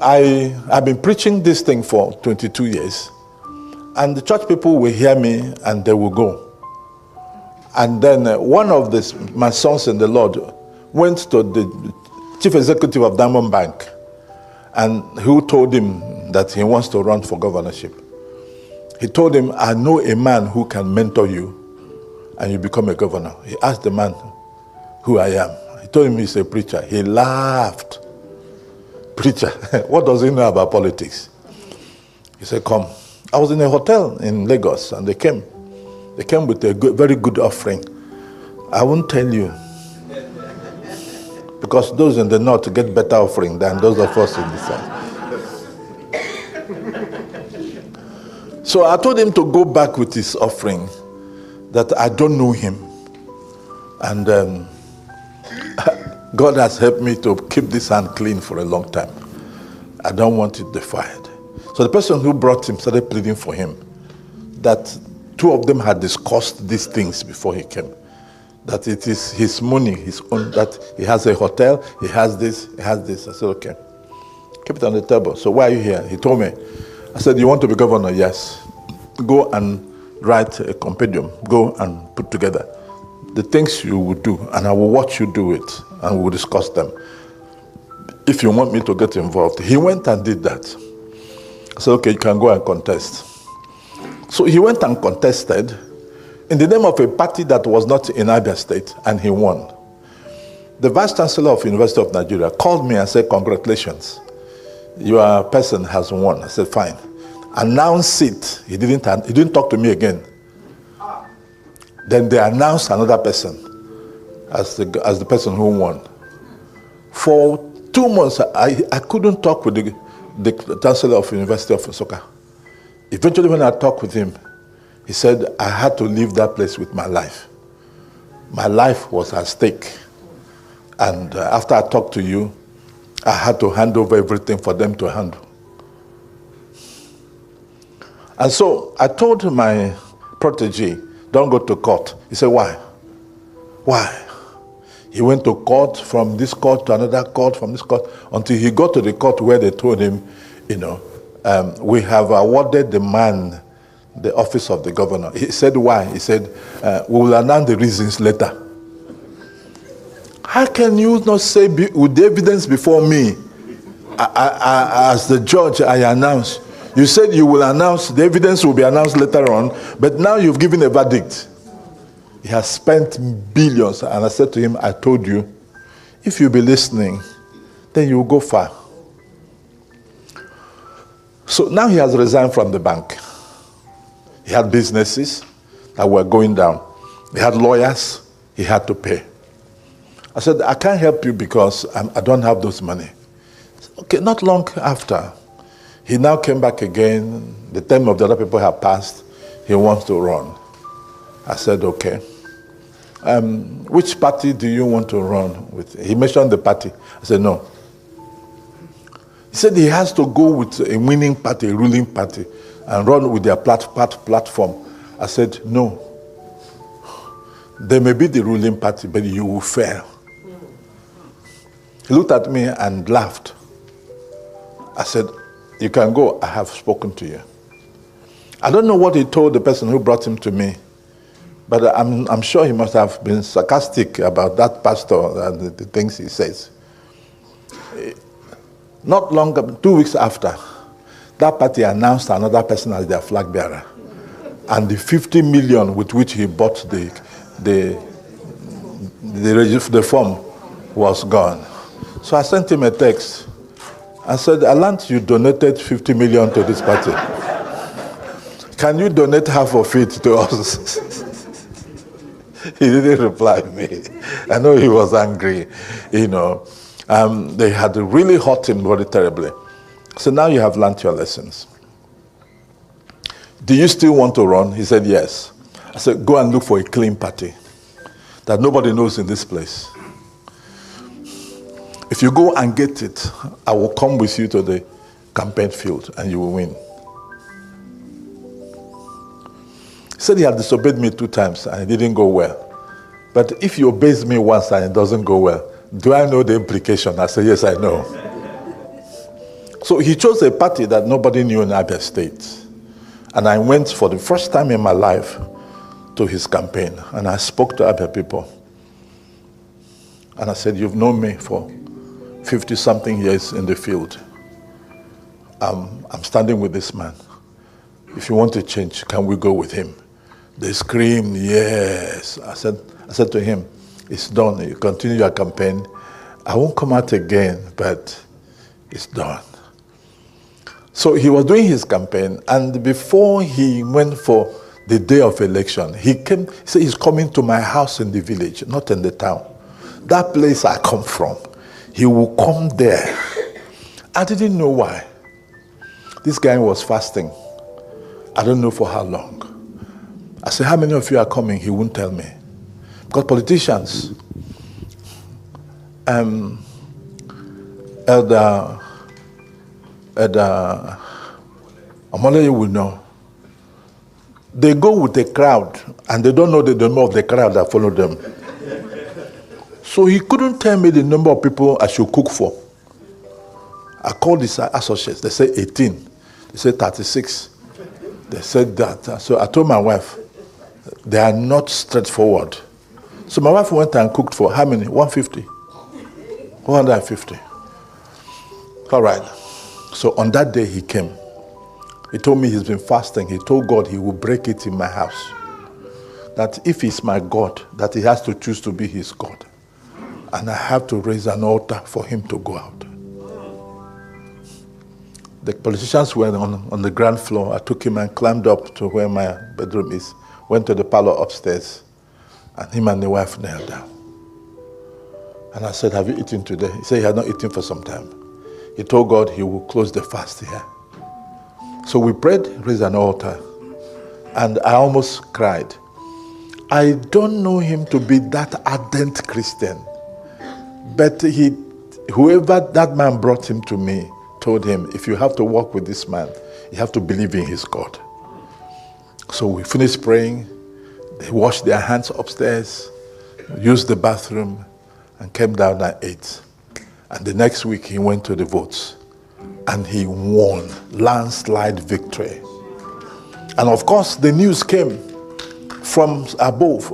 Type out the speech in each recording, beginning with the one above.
I've been preaching this thing for 22 years, and the church people will hear me and they will go. And then one of my sons in the Lord went to the chief executive of Diamond Bank, and who told him that he wants to run for governorship. He told him, I know a man who can mentor you and you become a governor. He asked the man who I am. He told him he's a preacher. He laughed. Preacher, what does he know about politics? He said, come. I was in a hotel in Lagos and they came. They came with a very good offering. I won't tell you, because those in the north get better offering than those of us in the south. So I told him to go back with his offering, that I don't know him. And God has helped me to keep this hand clean for a long time. I don't want it defiled. So the person who brought him started pleading for him, that two of them had discussed these things before he came. That it is his money, his own, that he has a hotel, he has this, he has this. I said, okay, keep it on the table. So why are you here? He told me. I said, you want to be governor? Yes. Go and write a compendium. Go and put together the things you would do, and I will watch you do it, and we'll discuss them. If you want me to get involved. He went and did that. I said, okay, you can go and contest. So he went and contested in the name of a party that was not in Abia State, and he won. The Vice Chancellor of University of Nigeria called me and said, congratulations, your person has won. I said, fine. Announce it. He didn't talk to me again. Then they announced another person as the person who won. For 2 months, I couldn't talk with the Chancellor of University of Nsukka. Eventually, when I talked with him, he said, I had to leave that place with my life. My life was at stake. And after I talked to you, I had to hand over everything for them to handle. And so I told my protege, don't go to court. He said, why? Why? He went to court, from this court to another court, from this court, until he got to the court where they told him, we have awarded the man the office of the governor. He said, why? He said, we will announce the reasons later. How can you not say, with the evidence before me, as the judge, I announce? You said you will announce, the evidence will be announced later on, but now you've given a verdict. He has spent billions, and I said to him, I told you, if you'll be listening, then you'll go far. So now he has resigned from the bank. He had businesses that were going down. He had lawyers he had to pay. I said, I can't help you because I don't have those money. Okay, not long after, he now came back again. The time of the other people had passed. He wants to run. I said, okay. Which party do you want to run with? He mentioned the party. I said, no. He said he has to go with a winning party, a ruling party, and run with their platform. I said, no. They may be the ruling party, but you will fail. He looked at me and laughed. I said, you can go, I have spoken to you. I don't know what he told the person who brought him to me, but I'm sure he must have been sarcastic about that pastor and the things he says. Not long, 2 weeks after, that party announced another person as their flag bearer. And the 50 million with which he bought the form was gone. So I sent him a text. I said, Alant, you donated 50 million to this party. Can you donate half of it to us? He didn't reply to me. I know he was angry, They had really hurt him very terribly. So now you have learned your lessons. Do you still want to run? He said, yes. I said, go and look for a clean party that nobody knows in this place. If you go and get it, I will come with you to the campaign field and you will win. He said he had disobeyed me 2 times and it didn't go well. But if he obeys me once and it doesn't go well, do I know the implication? I said, yes, I know. So he chose a party that nobody knew in Abia State. And I went for the first time in my life to his campaign. And I spoke to Abia people. And I said, you've known me for 50-something years in the field. I'm standing with this man. If you want to change, can we go with him? They screamed, yes. I said to him, it's done. You continue your campaign. I won't come out again, but it's done. So he was doing his campaign, and before he went for the day of election, he said he's coming to my house in the village, not in the town. That place I come from. He will come there. I didn't know why. This guy was fasting. I don't know for how long. I said, how many of you are coming? He wouldn't tell me. Because politicians, Elder Amole will know. They go with a crowd, and they don't know the number of the crowd that follow them. So he couldn't tell me the number of people I should cook for. I called his associates. They said 18. They said 36. They said that. So I told my wife, they are not straightforward. So my wife went and cooked for how many? 150. 150. All right. So on that day he came. He told me he's been fasting. He told God he will break it in my house. That if he's my God, that he has to choose to be his God. And I have to raise an altar for him to go out. The politicians were on the ground floor. I took him and climbed up to where my bedroom is. Went to the parlor upstairs. And him and the wife knelt down. And I said, have you eaten today? He said he had not eaten for some time. He told God he will close the fast here. So we prayed, raised an altar. And I almost cried. I don't know him to be that ardent Christian. But whoever that man brought him to me, told him, if you have to walk with this man, you have to believe in his God. So we finished praying. They washed their hands upstairs, used the bathroom, and came down and ate. And the next week he went to the votes. And he won, landslide victory. And of course, the news came from above.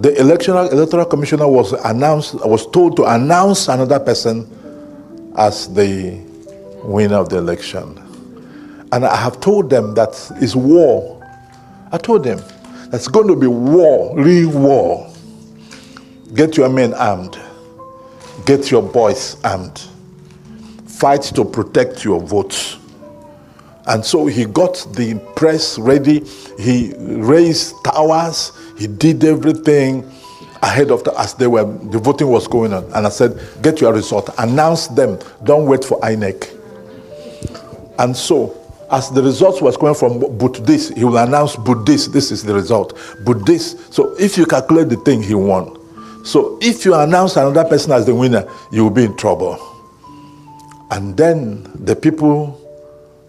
The electoral commissioner was told to announce another person as the winner of the election. And I have told them that it's war. I told them that's going to be war, real war. Get your men armed. Get your boys armed. Fight to protect your votes. And so he got the press ready. He raised towers. He did everything ahead of the voting was going on. And I said, get your result. Announce them. Don't wait for INEC. And so, as the results was coming from but this, he will announce but this is the result. But this. So if you calculate the thing, he won. So if you announce another person as the winner, you will be in trouble. And then the people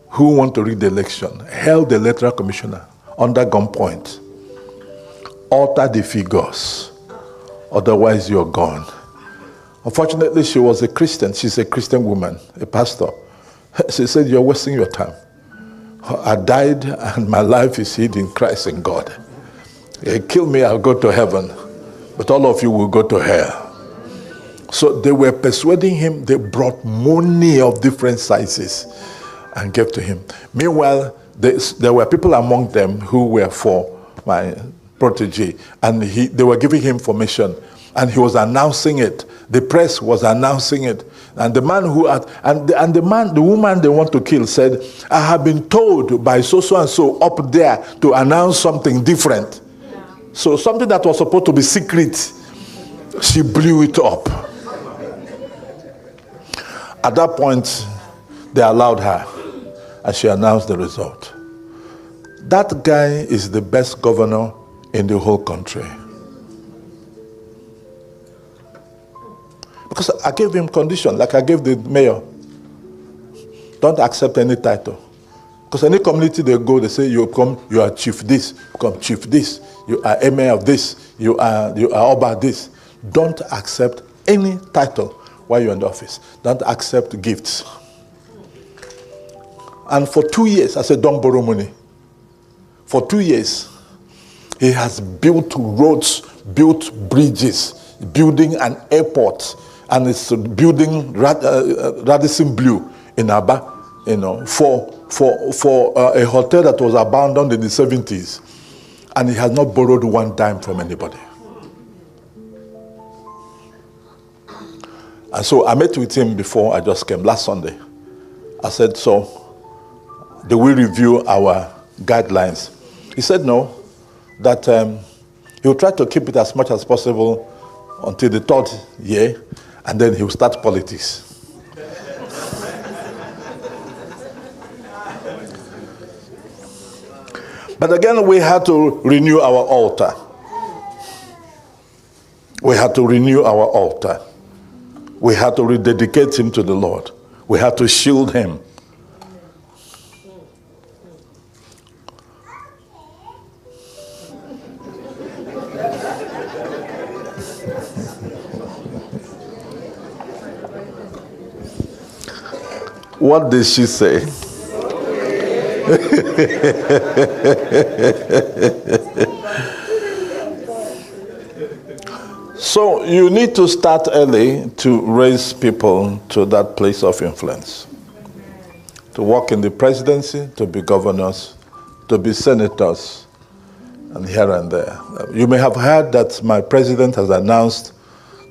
who want to rig the election held the electoral commissioner under gunpoint. Alter the figures, otherwise you're gone. Unfortunately, she was a Christian. She's a Christian woman, a pastor. She said, you're wasting your time. I died and my life is hid in Christ and God. Kill me, I'll go to heaven. But all of you will go to hell. So they were persuading him. They brought money of different sizes and gave to him. Meanwhile, there were people among them who were for my protege. And they were giving him information. And he was announcing it. The press was announcing it. And the man the woman they want to kill said, I have been told by so and so up there to announce something different. Yeah. So something that was supposed to be secret, she blew it up. At that point, they allowed her, and she announced the result. That guy is the best governor in the whole country. Because I gave him condition, like I gave the mayor. Don't accept any title. Because any community they go, they say, you are chief this, become chief this, you are emir of this, you are oba this. Don't accept any title while you're in the office. Don't accept gifts. And for 2 years, I said, don't borrow money. For 2 years, he has built roads, built bridges, building an airport, and it's building Radisson Blue in Aba, for a hotel that was abandoned in the 70s. And he has not borrowed one dime from anybody. And so I met with him before I just came last Sunday. I said, so do we review our guidelines? He said no, that he will try to keep it as much as possible until the 3rd year, and then he will start politics. But again, we had to renew our altar. We had to renew our altar. We had to rededicate him to the Lord. We had to shield him. What did she say? So you need to start early to raise people to that place of influence. To work in the presidency, to be governors, to be senators, and here and there. You may have heard that my president has announced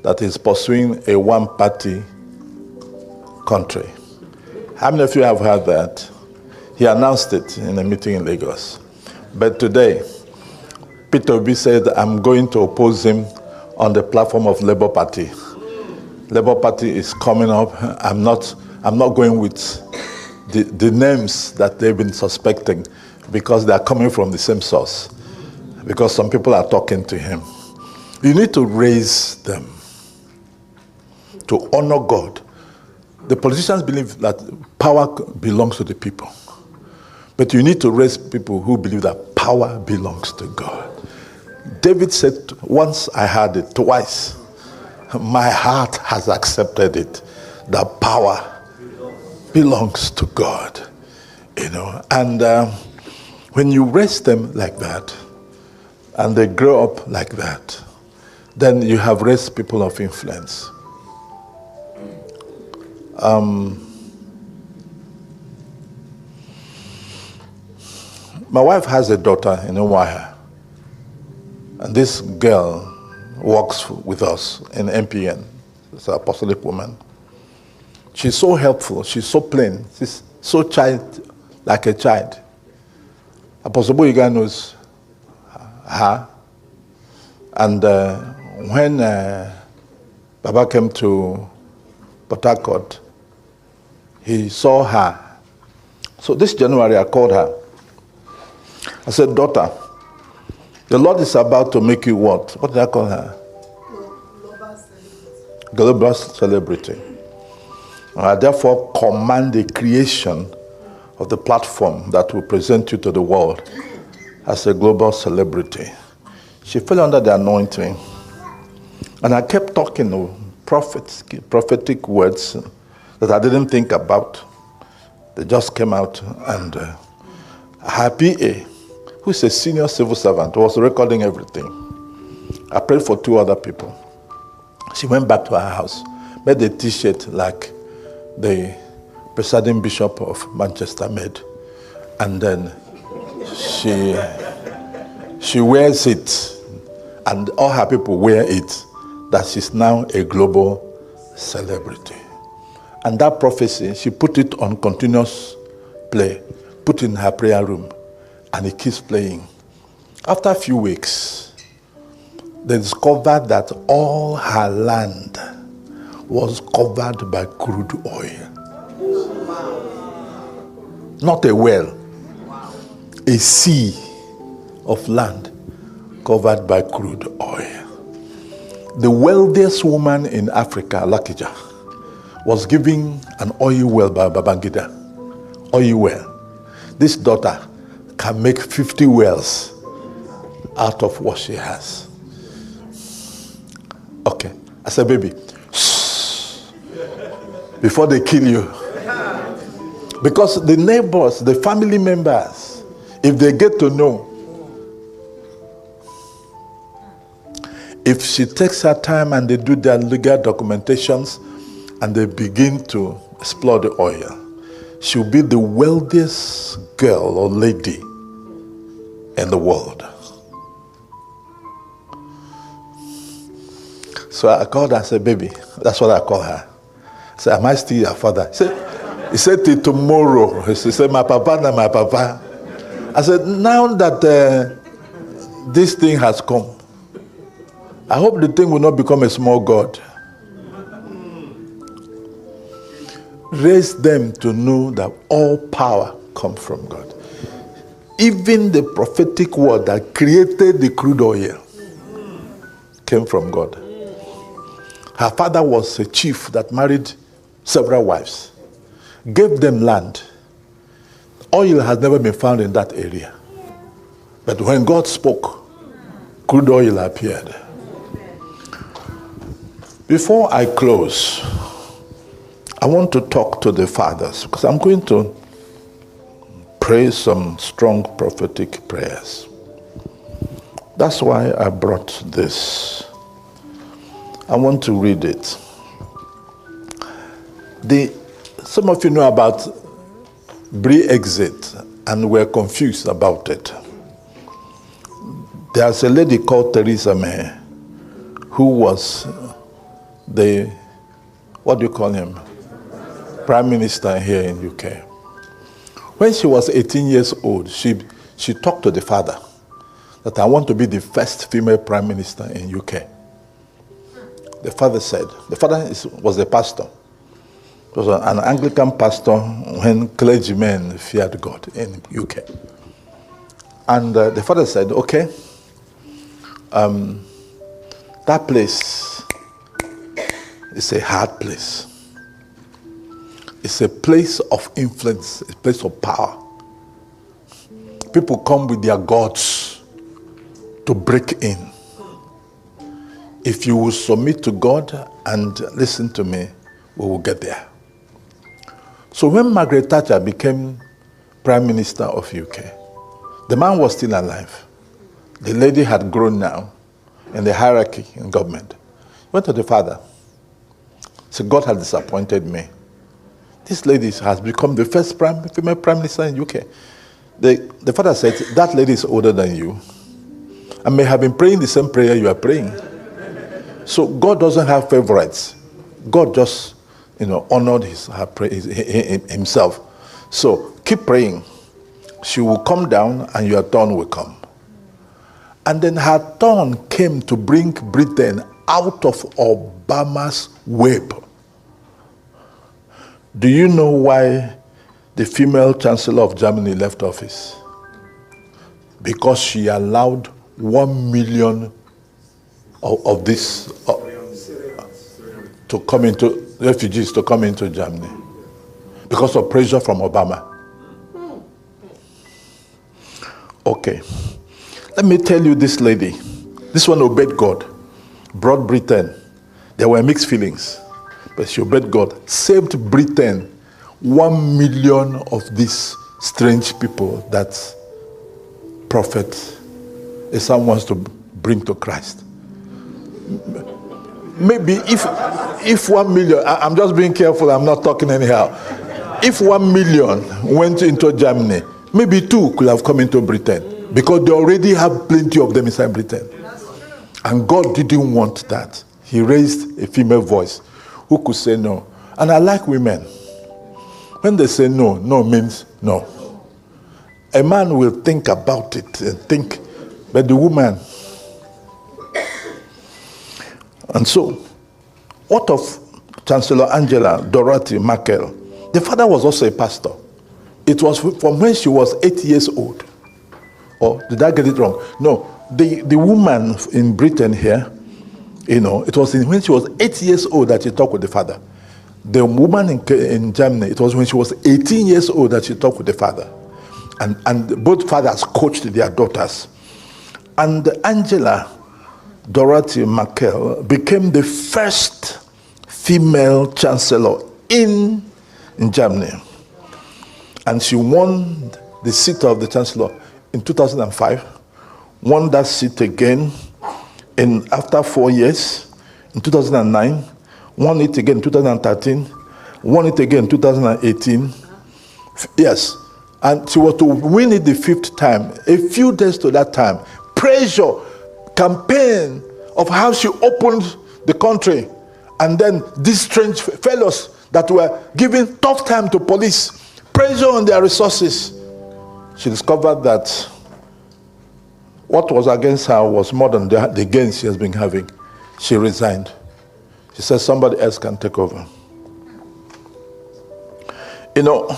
that he's pursuing a one-party country. How many of you have heard that? He announced it in a meeting in Lagos. But today, Peter Obi said, I'm going to oppose him on the platform of Labour Party. Labour Party is coming up. I'm not going with the names that they've been suspecting, because they are coming from the same source. Because some people are talking to him. You need to raise them to honor God. The politicians believe that power belongs to the people. But you need to raise people who believe that power belongs to God. David said, once I heard it, twice, my heart has accepted it, that power belongs to God. And when you raise them like that, and they grow up like that, then you have raised people of influence. My wife has a daughter in Umuahia, and this girl works with us in MPN. It's an apostolic woman. She's so helpful. She's so plain. She's so like a child. Apostle Boyiga knows her. And when Baba came to Port Harcourt, he saw her. So this January, I called her. I said, daughter, the Lord is about to make you what? What did I call her? Global celebrity. I therefore command the creation of the platform that will present you to the world as a global celebrity. She fell under the anointing. And I kept talking to prophetic words that I didn't think about. They just came out, and her PA, who's a senior civil servant, was recording everything. I prayed for 2 other people. She went back to her house, made a T-shirt like the presiding bishop of Manchester made, and then she wears it, and all her people wear it, that she's now a global celebrity. And that prophecy, she put it on continuous play, put it in her prayer room, and it keeps playing. After a few weeks, they discovered that all her land was covered by crude oil. Not a well, a sea of land covered by crude oil. The wealthiest woman in Africa, Lakija, was given an oil well by Babangida. Oil well. This daughter can make 50 wells out of what she has. Okay. I said, baby, shh, before they kill you. Because the neighbors, the family members, if they get to know, if she takes her time and they do their legal documentations and they begin to explore the oil, she'll be the wealthiest girl or lady in the world. So I called her and said, baby, that's what I call her. I said, am I still your father? He said till tomorrow. He said, my papa, not my papa. I said, now that this thing has come, I hope the thing will not become a small God. Raise them to know that all power comes from God. Even the prophetic word that created the crude oil came from God. Her father was a chief that married several wives, gave them land. Oil has never been found in that area. But when God spoke, crude oil appeared. Before I close, I want to talk to the fathers because I'm going to pray some strong prophetic prayers. That's why I brought this. I want to read it. Some of you know about Brexit and were confused about it. There's a lady called Theresa May who was the, what do you call him? Prime Minister here in UK. When she was 18 years old, she talked to the father that I want to be the first female Prime Minister in UK. The father said, the father was a pastor. He was an Anglican pastor when clergymen feared God in UK. And the father said, okay, that place is a hard place. It's a place of influence, a place of power. People come with their gods to break in. If you will submit to God and listen to me, we will get there. So when Margaret Thatcher became Prime Minister of UK, the man was still alive. The lady had grown now in the hierarchy in government. He went to the father. Said, God has disappointed me. This lady has become the first female Prime Minister in UK. The father said, that lady is older than you and may have been praying the same prayer you are praying. So God doesn't have favorites. God just, honored himself. So keep praying. She will come down and your turn will come. And then her turn came to bring Britain out of Obama's web. Do you know why the female Chancellor of Germany left office? Because she allowed 1 million of this to come into, refugees to come into Germany because of pressure from Obama. Okay, let me tell you this lady. This one obeyed God, brought Britain. There were mixed feelings, but she obeyed God, saved Britain. 1 million of these strange people that prophet Islam wants to bring to Christ. Maybe if 1 million, I'm just being careful, I'm not talking anyhow. If 1 million went into Germany, maybe 2 could have come into Britain because they already have plenty of them inside Britain. And God didn't want that. He raised a female voice who could say no. And I like women. When they say no, no means no. A man will think about it and think, but the woman. And so, what of Chancellor Angela Dorothy Merkel? The father was also a pastor. It was from when she was 8 years old. Or did I get it wrong? No, the woman in Britain here, it was when she was 8 years old that she talked with the father. The woman in Germany, it was when she was 18 years old that she talked with the father. And both fathers coached their daughters. And Angela Dorothy Merkel became the first female chancellor in Germany. And she won the seat of the chancellor in 2005, won that seat again after 4 years, in 2009, won it again in 2013, won it again in 2018. Yes, and she was to win it the 5th time. A few days to that time, pressure, campaign of how she opened the country, and then these strange fellows that were giving tough time to police, pressure on their resources. She discovered that what was against her was more than the gains she has been having. She resigned. She said somebody else can take over. You know,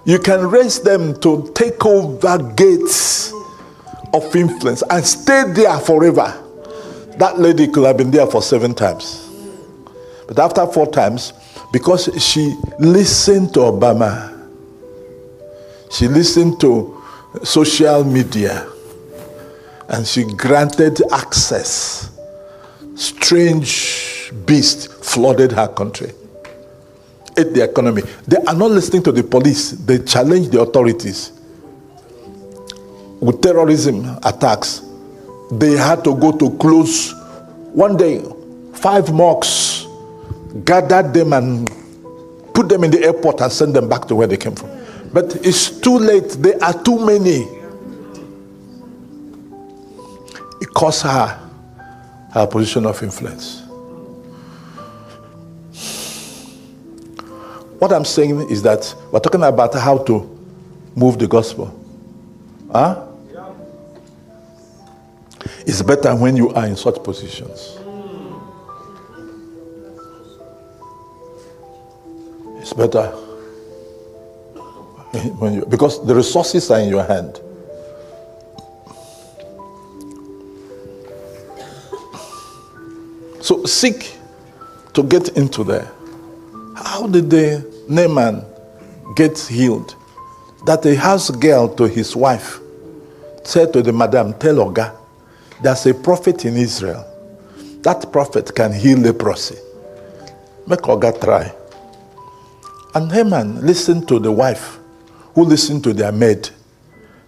you can raise them to take over gates of influence and stay there forever. That lady could have been there for 7 times. But after 4 times, because she listened to Obama, she listened to social media, and she granted access, strange beast flooded her country, ate the economy. They are not listening to the police. They challenge the authorities. With terrorism attacks, they had to go to close. One day, 5 mosques, gathered them and put them in the airport and send them back to where they came from. But it's too late. There are too many. It cost her her position of influence. What I'm saying is that we're talking about how to move the gospel. Huh? It's better when you are in such positions. It's better when you, because the resources are in your hand. So seek to get into there. How did the Naaman get healed? That a house girl to his wife said to the madam, tell Oga, there's a prophet in Israel. That prophet can heal leprosy. Make Oga try. And Naaman listened to the wife, who listened to their maid.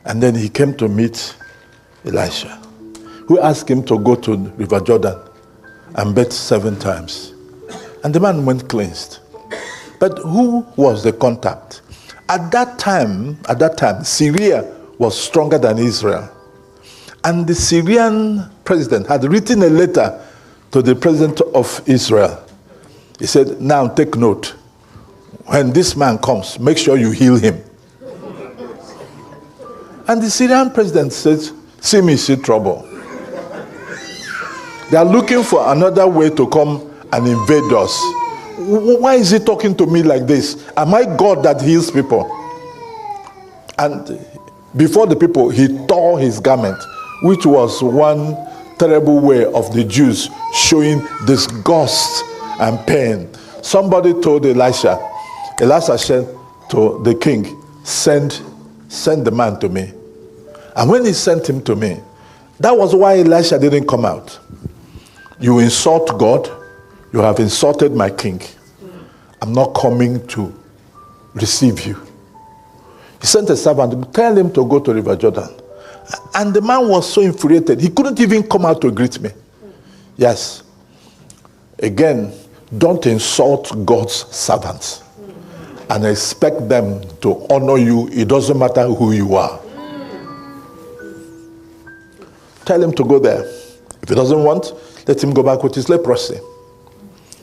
And then he came to meet Elisha, who asked him to go to River Jordan and bathe 7 times. And the man went cleansed. But who was the contact? At that time, Syria was stronger than Israel. And the Syrian president had written a letter to the president of Israel. He said, now take note. When this man comes, make sure you heal him. And the Syrian president says, see me, see trouble. They are looking for another way to come and invade us. Why is he talking to me like this? Am I God that heals people? And before the people, he tore his garment, which was one terrible way of the Jews showing disgust and pain. Somebody told Elisha said to the king, send the man to me. And when he sent him to me, that was why Elisha didn't come out. You insult God, you have insulted my king. I'm not coming to receive you. He sent a servant to tell him to go to River Jordan. And the man was so infuriated, he couldn't even come out to greet me. Yes. Again, don't insult God's servants and expect them to honor you. It doesn't matter who you are. Tell him to go there. If he doesn't want, let him go back with his leprosy.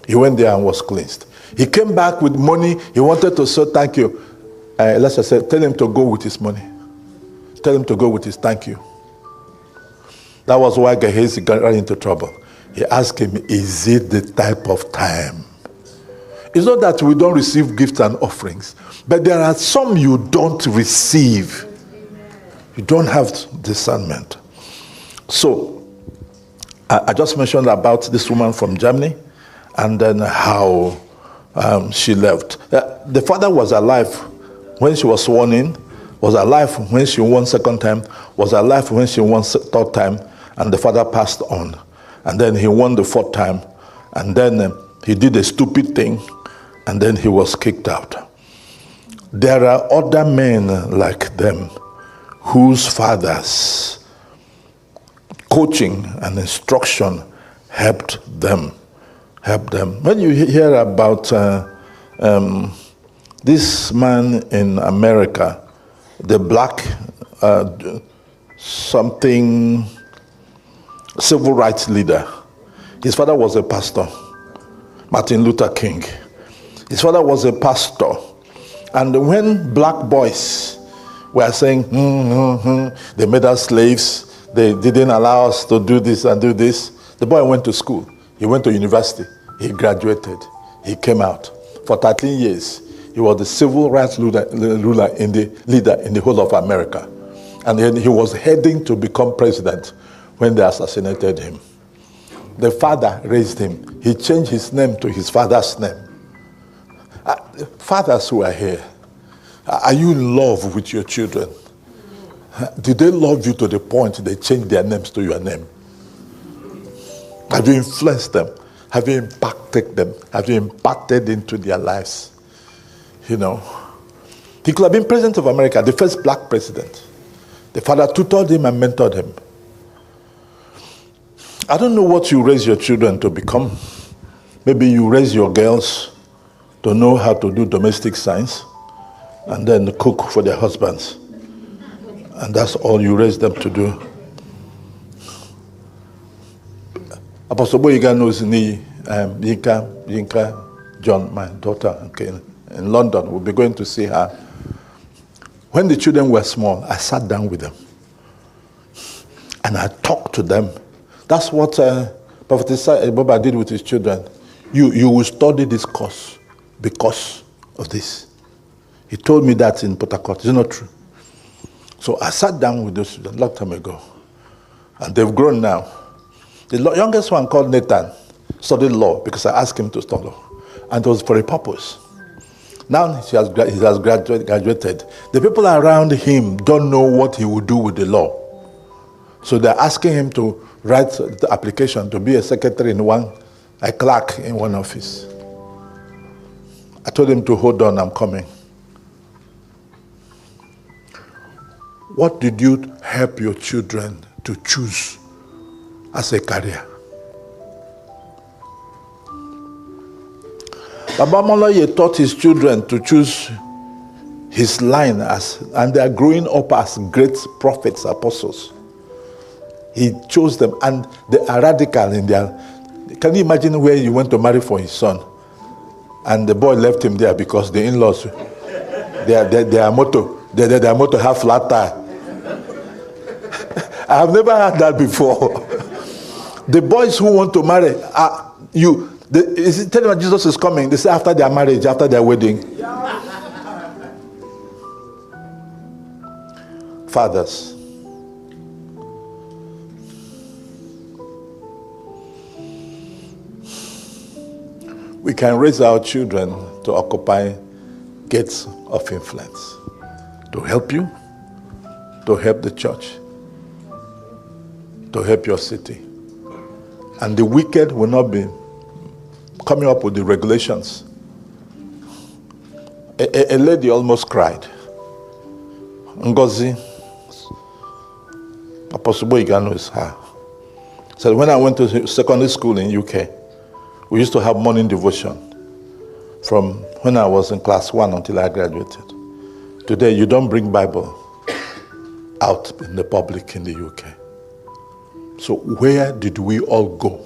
He went there and was cleansed. He came back with money. He wanted to say thank you. Elisha said, tell him to go with his money. Tell him to go with his thank you. That was why Gehazi got into trouble. He asked him, is it the type of time? It's not that we don't receive gifts and offerings, but there are some you don't receive. You don't have discernment. So, I just mentioned about this woman from Germany, and then how she left. The father was alive when she was sworn in, was alive when she won 2nd time, was alive when she won 3rd time, and the father passed on. And then he won the 4th time, and then he did a stupid thing, and then he was kicked out. There are other men like them whose fathers' coaching and instruction helped them. When you hear about this man in America, the black something civil rights leader, his father was a pastor, Martin Luther King. His father was a pastor. And when black boys were saying, they made us slaves, they didn't allow us to do this and do this, the boy went to school. He went to university. He graduated. He came out. For 13 years, he was the civil rights leader in the whole of America. And then he was heading to become president when they assassinated him. The father raised him. He changed his name to his father's name. Fathers who are here, are you in love with your children? Did they love you to the point they changed their names to your name? Have you influenced them? Have you impacted them? Have you impacted into their lives? You know, he could have been president of America, the first black president. The father tutored him and mentored him. I don't know what you raise your children to become. Maybe you raise your girls to know how to do domestic science and then cook for their husbands. And that's all you raise them to do. Apostle Boyiga knows me, Yinka, John, my daughter, okay, in London. We'll be going to see her. When the children were small, I sat down with them and I talked to them. That's what Prophet Baba did with his children. You will study this course because of this. He told me that in Port Harcourt. It's not true. So I sat down with those students a long time ago. And they've grown now. The youngest one, called Nathan, studied law because I asked him to study law. And it was for a purpose. Now he has graduated. The people around him don't know what he will do with the law. So they're asking him to write the application to be a secretary in a clerk in one office. I told him to hold on, I'm coming. What did you help your children to choose as a career? Baba Moloye taught his children to choose his line and they are growing up as great prophets, apostles. He chose them and they are radical in their... Can you imagine where you went to marry for his son and the boy left him there because the in-laws, their motto have flat tire. I have never heard that before. The boys who want to marry, tell them Jesus is coming. They say after their marriage, after their wedding. Fathers, we can raise our children to occupy gates of influence, to help you, to help the church, to help your city. And the wicked will not be coming up with the regulations. A lady almost cried. Ngozi, Apostle Boyigano is her. Said, when I went to secondary school in UK, we used to have morning devotion from when I was in class 1 until I graduated. Today, you don't bring Bible out in the public in the UK. So where did we all go?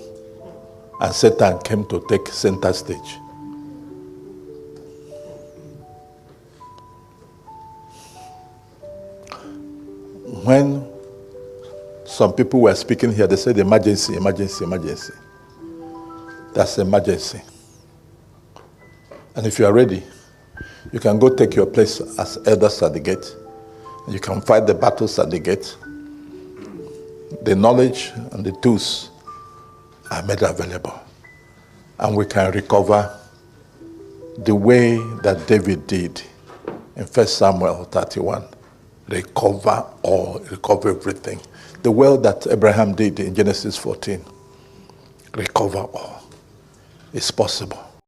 And Satan came to take center stage. When some people were speaking here, they said emergency, emergency, emergency. That's emergency. And if you are ready, you can go take your place as elders at the gate. You can fight the battles at the gate. The knowledge and the tools are made available. And we can recover the way that David did in 1 Samuel 31. Recover all, recover everything. The way that Abraham did in Genesis 14. Recover all. It's possible.